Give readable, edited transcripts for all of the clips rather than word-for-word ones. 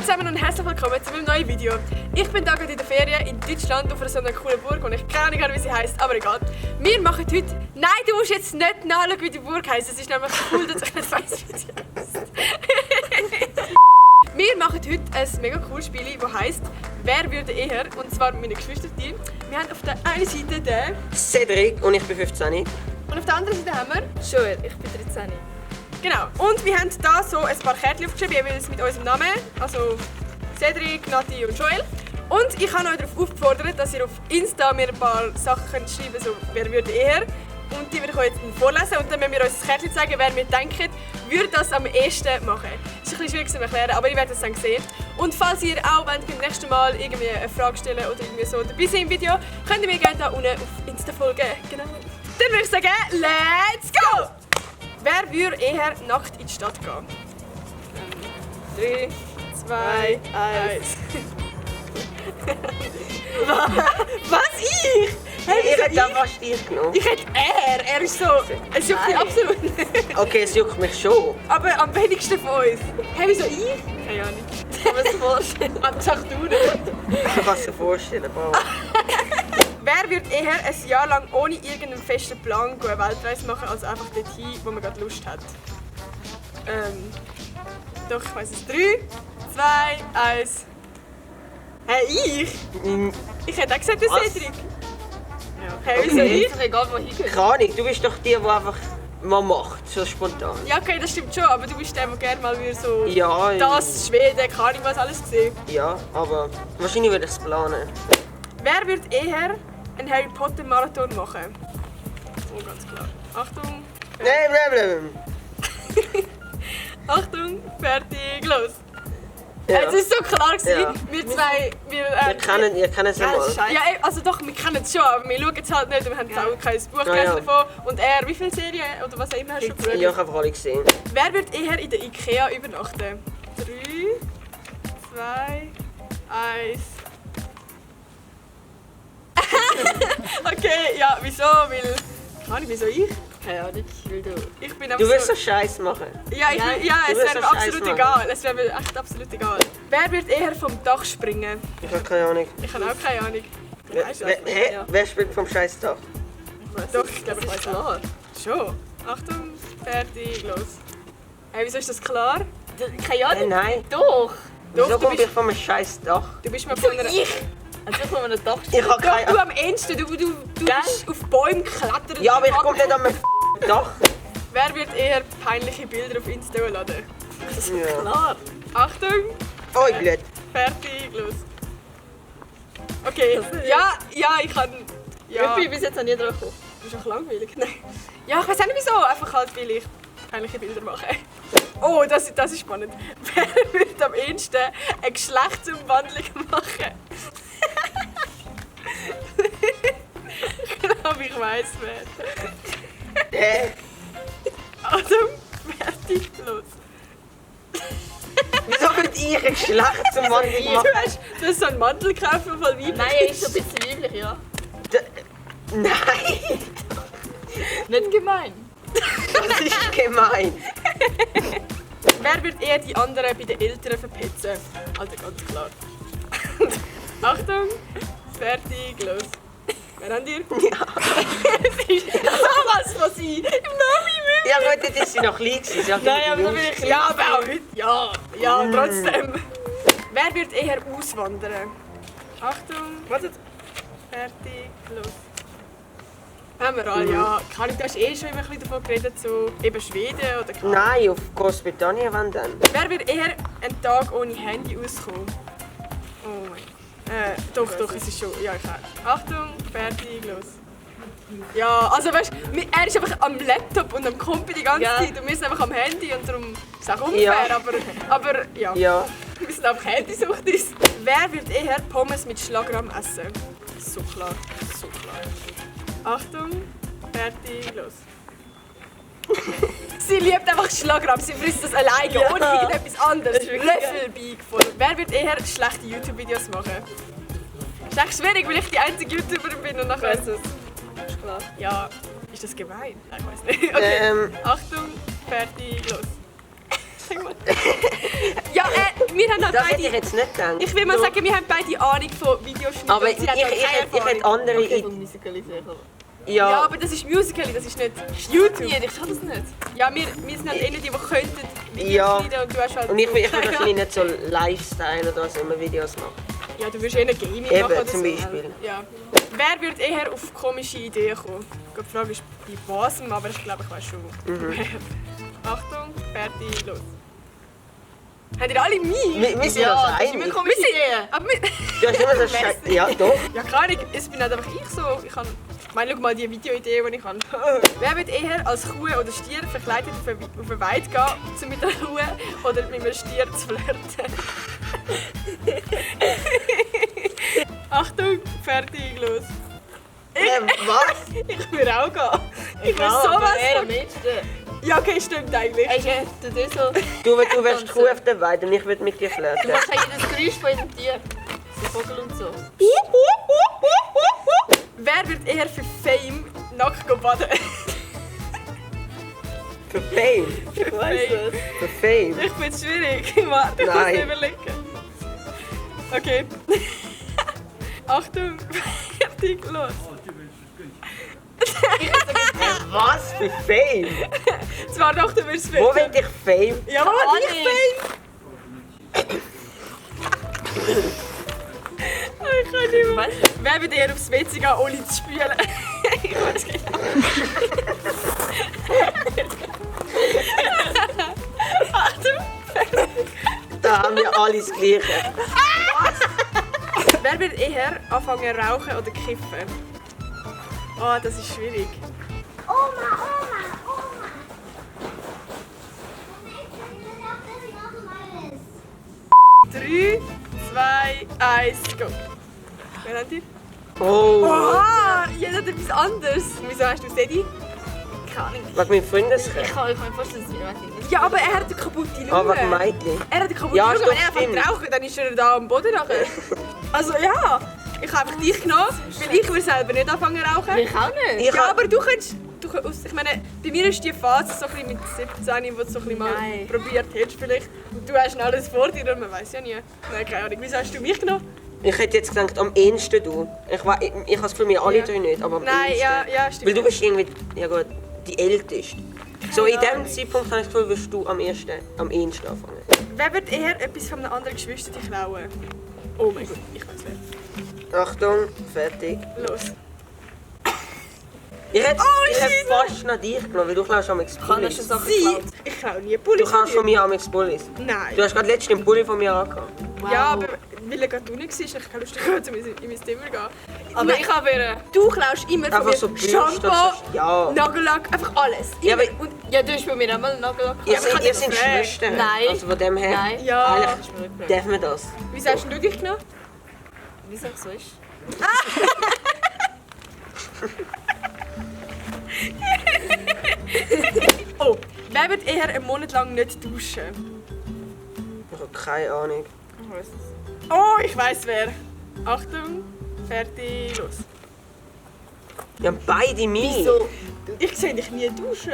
zusammen und herzlich willkommen zu meinem neuen Video. Ich bin da gerade in der Ferien in Deutschland auf so einer coolen Burg und ich keine Ahnung, wie sie heisst, aber egal. Wir machen heute... Nein, du musst jetzt nicht nachschauen, wie die Burg heisst. Es ist nämlich cool, dass ich nicht weiss, wie sie heisst. Wir machen heute ein mega cooles Spiel, das heisst «Wer würde eher?» Und zwar meine Geschwister. Wir haben auf der einen Seite den... Cedric und ich bin 15. Und auf der anderen Seite haben wir... Joel, ich bin 13. Genau. Und wir haben da so ein paar Kärtchen aufgeschrieben, jeweils mit unserem Namen. Also Cedric, Nati und Joel. Und ich habe euch darauf aufgefordert, dass ihr auf Insta mir ein paar Sachen schreiben könnt, so «Wer würde eher?» Und die werde ich euch jetzt vorlesen und dann müssen wir uns das Kärtchen zeigen, wer wir denken, würde das am ehesten machen. Das ist ein bisschen schwierig zu erklären, aber ihr werdet es dann sehen. Und falls ihr auch beim nächsten Mal irgendwie eine Frage stellen oder irgendwie so dabei sein im Video, könnt ihr mir gerne da unten auf Insta folgen. Genau. Dann würde ich sagen, let's go! Wer würde eher nackt in die Stadt gehen? 3, 2, 1. Was? Ich? Hey, ich hätte da fast dich genommen. Ich hätte er. Er ist so... Es juckt mich absolut nicht. Okay, es juckt mich schon. Aber am wenigsten von uns. Hey, wieso ich? Keine Ahnung. Kann man sich vorstellen? Sag du nicht. Ich kann es dir vorstellen, Bro. Wer würde eher ein Jahr lang ohne irgendeinen festen Plan eine Weltreise machen, als einfach dorthin, wo man gerade Lust hat? Doch, ich weiss es. 3, 2, 1. Hey, ich? Ich hätte auch gesagt, der Was? Cedric. Hey, wieso Okay. ich? Ist doch egal, wo hingeht. Keine Ahnung, du bist doch die einfach mal macht, so spontan. Ja, okay, das stimmt schon, aber du bist der, der gerne mal wieder so... Ja, Das, Schweden, keine Ahnung, was alles gesehen. ja, aber wahrscheinlich würde ich es planen. Wer würde eher einen Harry Potter Marathon machen? Oh, ganz klar. Achtung. Achtung, fertig, los. Ja. Es ist so klar gewesen. Ja. Wir zwei, wir Ihr kennt es ja mal. ja, also doch, wir kennen es schon, aber wir schauen es halt nicht. Wir haben jetzt auch kein Buch gelesen ja. davon. Und er, wie viele Serien oder was auch immer hast du schon gesehen? Ja, ich habe alle gesehen. Wer wird eher in der Ikea übernachten? 3, 2, 1. Okay, ja, wieso? Weil... Keine Ahnung, wieso ich? Keine Ahnung, weil du... Ich bin Du willst so absolut... Scheiß machen. Ja, Nein, es du willst wäre so mir absolut Scheiß egal. Es wäre mir echt absolut egal. Wer wird eher vom Dach springen? Ich habe keine Ahnung. Ich habe auch keine Ahnung. Weißt du das? Hä? Ja. Wer spielt vom Scheiß Dach? Doch, ich glaube, ich Das weiß ist klar. Schon. Achtung, fertig, los. Hey, wieso ist das klar? Keine Ahnung. Nein. Doch. Wieso du komme bist- ich vom Scheiß Dach? Du bist mal von einer... Also von einem Dach. Ich habe Doch, keine du Ahnung. am ehesten. Du bist auf Bäume geklettert. Ja, aber ich komme nicht an mein Dach. Wer wird eher peinliche Bilder auf Insta laden? Ja. Klar. Achtung, Oh, blöd. fertig, los. Okay, ja, ich kann... Ja, Ich bin bis jetzt noch nie drauf gekommen. du bist auch langweilig. Nein. Ja, ich weiß auch nicht wieso, einfach halt, weil ich peinliche Bilder mache. Oh, das ist spannend. Wer wird am ehesten eine Geschlechtsumwandlung machen? Ich glaube, ich weiss wer. Hä? Achtung, fertig, los. Wieso würde ich ein Geschlechtsumwandlung machen? Du hast so einen Mantel gekauft, der voll weiblich Nein, er ist so ein bisschen weiblich, ja. Nein, Nicht gemein. das ist gemein. Wer wird eher die anderen bei den Eltern verpetzen? Alter, ganz klar. Achtung, fertig, los. Wer haben dir? Ja. Es ist sowas von sie. Im Namen Ja gut, das ist sie noch klein gewesen. Sie hat Nein, aber da bin jüngst. ich Ja, aber auch heute. Ja, trotzdem. Wer wird eher auswandern? Achtung, Wartet. fertig, los. Haben wir alle, ja. Kann ich, du hast schon immer ein bisschen davon geredet, so eben Schweden oder keine Ahnung. Nein, auf Großbritannien, wenn dann. Wer wird eher einen Tag ohne Handy auskommen? Oh mein Gott. Doch, es ist schon. Ja, ich auch. Achtung, fertig, los. Ja, also weißt du, er ist einfach am Laptop und am Computer die ganze Ja. Zeit und wir sind einfach am Handy und darum ist es auch unfair, Ja. aber ja. Ja. Wir sind einfach Handysucht ist. Wer wird eher Pommes mit Schlagrahm essen? So klar, so klar. Achtung, fertig, los. Sie liebt einfach Schlagrahm, sie frisst das alleine, Ja. ohne irgendetwas anderes. Das ist wirklich Löffelbeig voll. Wer wird eher schlechte YouTube-Videos machen? Das ist echt schwierig, weil ich die einzige YouTuberin bin und nachher... Weiß es. Ist klar. Ja, ist das gemein? Nein, ich weiß nicht. Okay, Achtung, fertig, los. Sag mal. Ja, wir haben halt Das hätte ich beide... jetzt nicht gedacht. Ich will mal sagen, wir haben beide Ahnung von Videoschnitten. Aber und ich sie hat halt keine hätte Erfahrung. andere Okay, Ideen. von Musical.ly sicher. Ja, Ja, aber das ist Musical.ly, das ist nicht YouTube. Nee, ich kann das nicht. Ja, wir sind halt die könnten Videos Ja. schneiden und du hast halt... und ich so will ich keine will wahrscheinlich nicht so Lifestyle oder so immer Videos machen. Ja, du würdest eher Gaming Eben, machen oder zum so. Beispiel. Ja. Wer würde eher auf komische Ideen kommen? Die Frage ist bei was, aber ich glaube, ich weiß schon. Wer. Achtung, fertig, los. Habt ihr alle mich? Wir sind Ja, uns das ist immer einig. komische Ideen. Aber wir... Du hast immer so Scheiße. Ja, doch. Ja, keine Ahnung, es bin nicht einfach ich so. Ich meine, schau mal die Videoidee, die ich habe. Wer wird eher als Kuh oder Stier verkleidet auf eine Weide gehen, um mit einer Kuh oder mit einem Stier zu flirten? Achtung, fertig, los. Was? Ich würde auch gehen. Ich will Ja, sowas aber er am von... liebsten. Ja, okay, stimmt eigentlich. Hey, du das so. Du wärst Kuh auf der Weide und ich würde mit dir Du flirten. machst ja jedes Geräusch von jedem Tier. So Vogel und so. Wer wird eher für Fame nackt gehen baden? Für Fame. Ich weiss es. Für Fame. Ich finde es schwierig. Warte, ich muss Nein. es überlegen. Okay. Achtung, fertig, los. Was? Für Fame? Zwar doch, du wirst Wo finden. will ich Fame? Ja, wo Kann will ich nicht. Fame? Ich kann nicht mehr. Wer wird eher aufs WC gehen, ohne zu spülen? Ich weiß genau. Achtung. Da haben wir alle das Gleiche. Wer wird eher anfangen rauchen oder kiffen? Oh, das ist schwierig. Oma. 3, 2, 1, go. Wer hat ihr? Oh. Oha, jeder hat etwas anderes. Wieso hast du Sedi? Keine Ahnung. Wegen meinem Freundeskreis. Ich kann mir vorstellen, dass es nicht Ja, aber er hat eine kaputte Lunge. Ah, wegen Mädchen. Er hat eine kaputte Ja, Lunge. doch, Wenn er stimmt. anfängt zu rauchen, dann ist er da am Boden nachher. Also ja, ich habe einfach dich genommen, weil ich will selber nicht anfangen zu rauchen. Ich auch nicht. Ich Ja, hab- aber du kannst... Ich meine, bei mir ist die Phase so ein bisschen mit 17, wo du so ein bisschen mal Nein. probiert hättest vielleicht. Und du hast noch alles vor dir und man weiß ja nie. Nein, keine Ahnung. Wieso hast du mich genommen? Ich hätte jetzt gedacht, am ehesten du. Ich habe das für mich alle Ja. drei nicht, aber am Nein, ehesten. ja, stimmt. Weil du bist irgendwie, ja gut, die Älteste. So in dem Zeitpunkt habe ich das Gefühl, wirst du am ehesten anfangen. Wer wird eher etwas von einem anderen Geschwister klauen? Oh mein Gott, ich weiß wer. Achtung, fertig. Los. Ich hätte shit. fast nach dich genommen, weil du klaust am Kann er Pullis. schon Sachen Sie? geklaut? Ich klaue nie Pulli. Du kannst von mir am Pullis. Nein. Du hast gerade letztens den Pulli von mir angehabt. Wow. Ja, aber weil er gerade unten war, ich keine Lust, in mein Zimmer gehen. Aber ich habe wieder... Du klaust immer von Einfach mir so Bürste, Shampoo, ja. Nagellack, einfach alles. Ja, Immer. aber- Und Ja, du hast bei mir einmal Nagellack. Ihr ich kann seid nicht fragen. Schwestern. Nein. Also von dem her. Nein. Ja. Eigentlich Das ist mir nicht darf man das. wieso hast du dich genommen? Wieso so ist? Oh, wer wird eher einen Monat lang nicht duschen? Ich habe keine Ahnung. Ich weiß es. Oh, ich weiß wer. Achtung, fertig, los. Ja, beide mich. Wieso? Ich sehe dich nie duschen.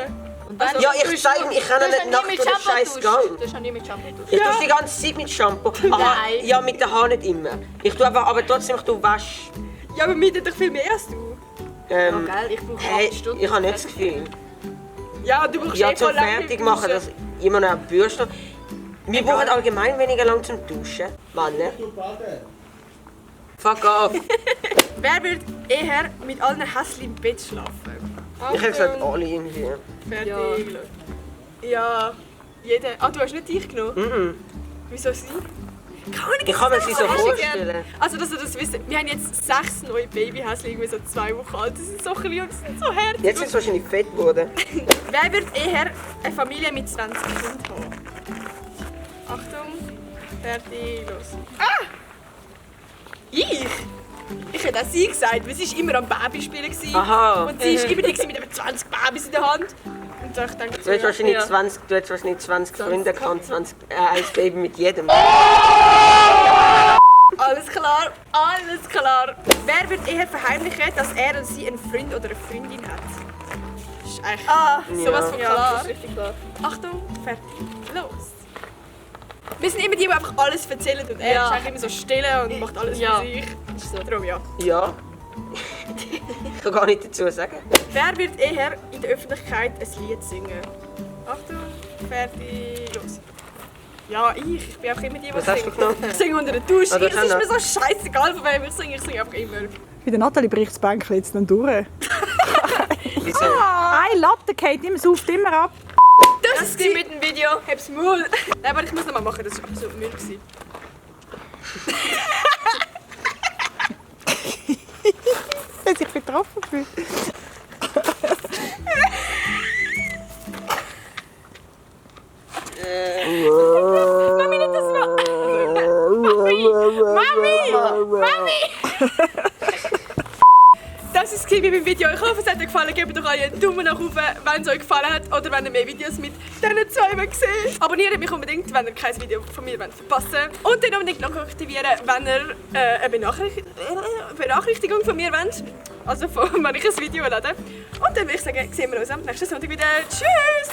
Also, Ja, ich zeige mir, ich kann Du hast nicht nie nackt mit durch den Shampoo scheiß geduscht. Gang. Du hast noch nie mit Shampoo geduscht. Ich dusche die ganze Zeit mit Shampoo. Aha, Nein. ja, mit den Haaren nicht immer. Ich tue aber trotzdem, ich tue Wasch. Ja, aber mir tut doch viel mehr als du. Ja, gell? Ich brauche hey, 8 Stunden. ich habe nicht das Gefühl. Ja, du brauchst Ja, eh zum voll lange fertig beim machen, Duschen. dass immer noch eine Bürste. Wir brauchen allgemein weniger lang zum Duschen. Männer. Fuck off. Wer wird eher mit allen Hässchen im Bett schlafen? Ich hätte gesagt, Achtung, alle irgendwie. fertig, Ja. los. Ja, jeder. Ah, du hast nicht dich genommen? Mhm. Wieso sie? Keine Ahnung, Ich kann mir sie so Häschen vorstellen. gern. Also, dass ihr das wisst, wir haben jetzt 6 neue Babyhäschen, irgendwie so 2 Wochen alt. Die sind so klein und die sind so herzig. Jetzt sind sie wahrscheinlich fett geworden. Wer wird eher eine Familie mit 20 Kindern haben? Achtung, fertig, los. Ah! Ich hätte auch sie gesagt, weil sie war immer am Babyspielen. gewesen. Aha. Und sie war immer die mit über 20 Babys in der Hand. Und da ich denke, Du hättest wahrscheinlich Ja. 20 Freunde gehabt, 20 ein Baby mit jedem. alles klar, alles klar. Wer wird eher verheimlichen, dass er und sie einen Freund oder eine Freundin hat? Das ist eigentlich sowas von Ja, klar. das ist richtig klar. Achtung, fertig, los. Wir sind immer die einfach alles erzählen und er Ja. ist eigentlich immer so still und macht alles Ja. für sich. Ist so. Darum ja. Ja. Ich kann gar nicht dazu sagen. Wer wird eher in der Öffentlichkeit ein Lied singen? Achtung, fertig, los. Ja, ich bin auch immer die, die Was hast du singt. genommen? Ich singe unter der Dusche. Ah, du Es ist kannst mir so scheißegal, von wem ich singe einfach immer. Bei der Nathalie bricht das Bänkchen jetzt dann durch. Wieso? Eine Latte geht immer, sauft immer ab. Das ist die mit dem Video. Hab's Maul. Nein, aber ich muss noch mal machen, das war absolut Müll. gewesen. Wer sich betroffen fühlt. Mami, nicht das Mami! Das ist es mit meinem Video. Ich hoffe, es hat euch gefallen. Gebt doch alle einen Daumen nach oben, wenn es euch gefallen hat oder wenn ihr mehr Videos mit diesen zwei seht. Abonniert mich unbedingt, wenn ihr kein Video von mir verpassen wollt. Und dann unbedingt noch aktivieren, wenn ihr eine Benachrichtigung von mir wollt. Also wenn ich ein Video lade. Und dann würde ich sagen, sehen wir uns am nächsten Sonntag wieder. Tschüss!